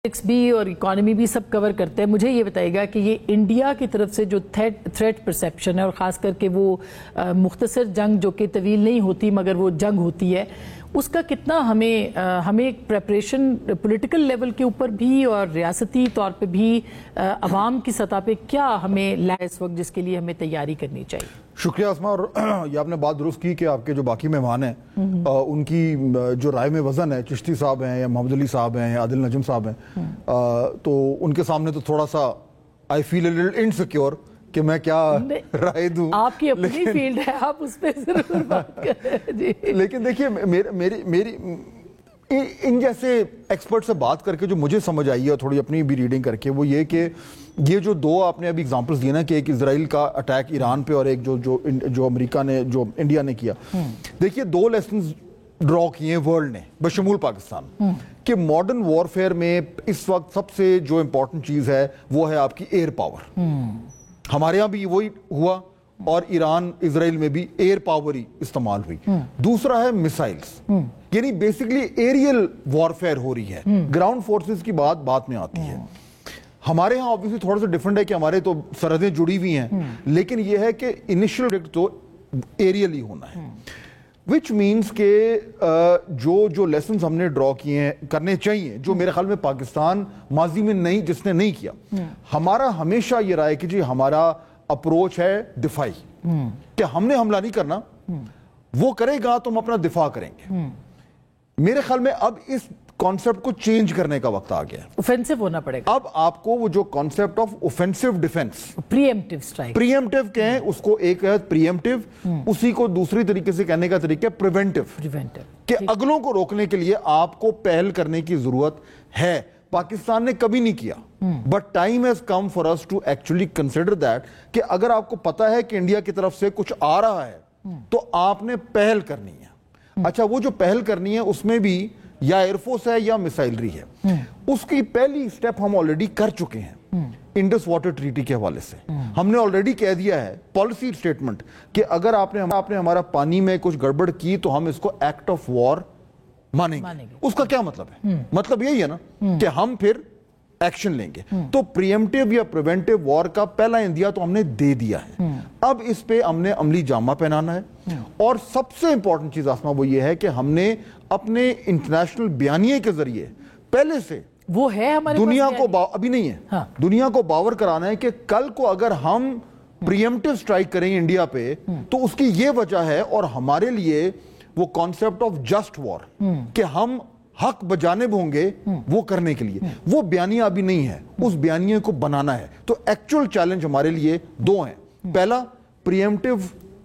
بھی اور اکانومی بھی سب کور کرتے ہیں. مجھے یہ بتائے گا کہ یہ انڈیا کی طرف سے جو تھریٹ پرسیپشن ہے اور خاص کر کے وہ مختصر جنگ جو کہ طویل نہیں ہوتی مگر وہ جنگ ہوتی ہے, اس کا کتنا ہمیں پریپریشن پولیٹیکل لیول کے اوپر بھی اور ریاستی طور پہ بھی عوام کی سطح پہ کیا ہمیں اس وقت جس کے لیے ہمیں تیاری کرنی چاہیے؟ شکریہ اسما. اور یہ آپ نے بات درست کی کہ آپ کے جو باقی مہمان ہیں ان کی جو رائے میں وزن ہے, چشتی صاحب ہیں یا محمد علی صاحب ہیں یا عادل نجم صاحب ہیں, تو ان کے سامنے تو تھوڑا سا I feel a little insecure کہ میں کیا رائے دوں. آپ کی اپنی فیلڈ ہے, آپ اس پہ ضرور بات کریں. لیکن دیکھیے میری ان جیسے ایکسپرٹ سے بات کر کے جو مجھے سمجھ آئی ہے تھوڑی اپنی بھی ریڈنگ کر کے, وہ یہ کہ یہ جو دو آپ نے ابھی اگزامپلس دیے نا کہ ایک اسرائیل کا اٹیک ایران پہ اور ایک جو امریکہ نے جو انڈیا نے کیا, دیکھیے دو لیسنز ڈرا کیے ہیں ورلڈ نے بشمول پاکستان کہ ماڈرن وارفیئر میں اس وقت سب سے جو امپورٹنٹ چیز ہے وہ ہے آپ کی ایئر پاور. ہمارے ہاں بھی وہی ہوا اور ایران اسرائیل میں بھی ایئر پاور ہی استعمال ہوئی. دوسرا ہے میسائلز, یعنی بیسیکلی ایریل وارفیئر ہو رہی ہے. گراؤنڈ فورسز کی بات میں آتی ہے. ہمارے ہاں obviously تھوڑا سا ڈیفرنٹ ہے کہ ہمارے تو سرحدیں جڑی ہوئی ہیں, لیکن یہ ہے کہ انیشل تو ایریل ہی ہونا ہے, which means کہ جو لیسنز ہم نے ڈرا کیے ہیں کرنے چاہیے, جو میرے خیال میں پاکستان ماضی میں نہیں جس نے نہیں کیا. ہمارا ہمیشہ یہ رائے کہ جی ہمارا اپروچ ہے دفاعی, کہ ہم نے حملہ نہیں کرنا, وہ کرے گا تو ہم اپنا دفاع کریں گے. میرے خیال میں اب اس کانسیپٹ کو چینج کرنے کا وقت آ گیا ہے. اوفینسو ہونا پڑے گا. اب آپ کو وہ جو concept of offensive defence, pre-emptive strike, pre-emptive کہیں اس کو, ایک ہے پریمپٹیو, اسی کو دوسری طریقے سے کہنے کا طریقہ پریونٹیو, کہ اگلوں کو روکنے کے لیے آپ کو پہل کرنے کی ضرورت ہے. پاکستان نے کبھی نہیں کیا, but time has come for us to actually consider that کہ اگر آپ کو پتا ہے کہ انڈیا کی طرف سے کچھ آ رہا ہے تو آپ نے پہل کرنی ہے. اچھا, وہ جو پہل کرنی ہے اس میں بھی یا ایئر فورس ہے یا میسائلری ہے. اس کی پہلی سٹیپ ہم آلریڈی کر چکے ہیں انڈس واٹر ٹریٹی کے حوالے سے. ہم نے آلریڈی کہہ دیا ہے پالیسی سٹیٹمنٹ کہ اگر آپ نے ہمارا پانی میں کچھ گڑبڑ کی تو ہم اس کو ایکٹ آف وار مانیں گے. اس کا کیا مطلب ہے؟ مطلب یہی ہے نا کہ ہم پھر ایکشن لیں گے. تو پریمپٹیو یا پریونٹیو وار کا پہلا اندیا تو ہم نے دے دیا ہے. اب اس پہ ہم نے عملی جامہ پہنانا ہے. اور سب سے امپورٹنٹ چیز آسما وہ یہ ہے کہ ہم نے اپنے انٹرنیشنل بیانیے کے ذریعے پہلے سے وہ ہے ہمارے دنیا کو ابھی نہیں ہے, دنیا کو باور کرانا ہے کہ کل کو اگر ہم پریمپٹیو سٹرائک کریں انڈیا پہ تو اس کی یہ وجہ ہے, اور ہمارے لیے وہ کانسیپٹ آف جسٹ وار کہ ہم حق بجانب ہوں گے وہ کرنے کے لیے, وہ بیانیہ ابھی نہیں ہے. اس بیانیے کو بنانا ہے. تو ایکچوئل چیلنج ہمارے لیے دو ہیں. پہلا, پریمپٹیو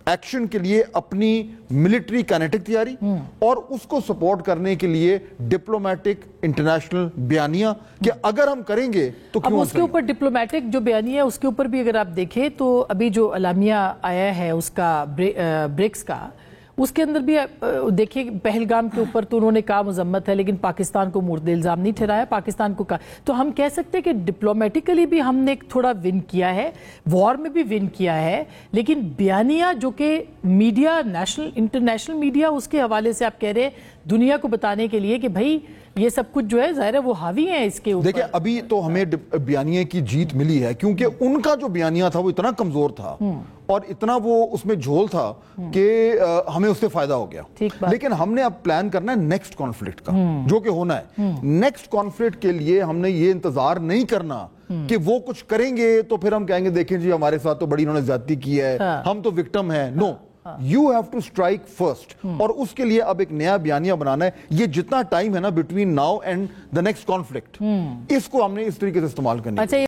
ایکشن کے لیے اپنی ملٹری کائنیٹک تیاری, اور اس کو سپورٹ کرنے کے لیے ڈپلومیٹک انٹرنیشنل بیانیہ کہ اگر ہم کریں گے تو کیوں. اب اس کے اوپر ڈپلومیٹک جو بیانیہ ہے اس کے اوپر بھی اگر آپ دیکھیں تو ابھی جو اعلامیہ آیا ہے اس کا برکس کا, اس کے اندر بھی دیکھیے پہلگام کے اوپر تو انہوں نے کہا مذمت ہے, لیکن پاکستان کو مورد الزام نہیں ٹھہرایا, پاکستان کو کہا. تو ہم کہہ سکتے ہیں کہ ڈپلومیٹیکلی بھی ہم نے تھوڑا ون کیا ہے, وار میں بھی ون کیا ہے, لیکن بیانیہ جو کہ میڈیا انٹرنیشنل میڈیا اس کے حوالے سے آپ کہہ رہے ہیں دنیا کو بتانے کے لیے کہ بھائی یہ سب کچھ جو ہے ظاہر ہے وہ حاوی ہیں اس کے اوپر. دیکھیں ابھی تو ہمیں بیانیے کی جیت ملی ہے کیونکہ ان کا جو بیانیہ تھا وہ اتنا کمزور تھا اور اتنا وہ اس میں جھول تھا کہ ہمیں اس سے فائدہ ہو گیا. لیکن ہم نے اب پلان کرنا ہے نیکسٹ کانفلکٹ کا جو کہ ہونا ہے. نیکسٹ کانفلکٹ کے لیے ہم نے یہ انتظار نہیں کرنا کہ وہ کچھ کریں گے تو پھر ہم کہیں گے دیکھیں جی ہمارے ساتھ تو بڑی انہوں نے زیادتی کی ہے, ہم تو وکٹم ہیں. نو, you have to strike first. اور اس کے لیے اب ایک نیا بیانیہ بنانا ہے. یہ جتنا ٹائم ہے نا between now and the next conflict, اس کو ہم نے اس طریقے سے استعمال کرنا ہے.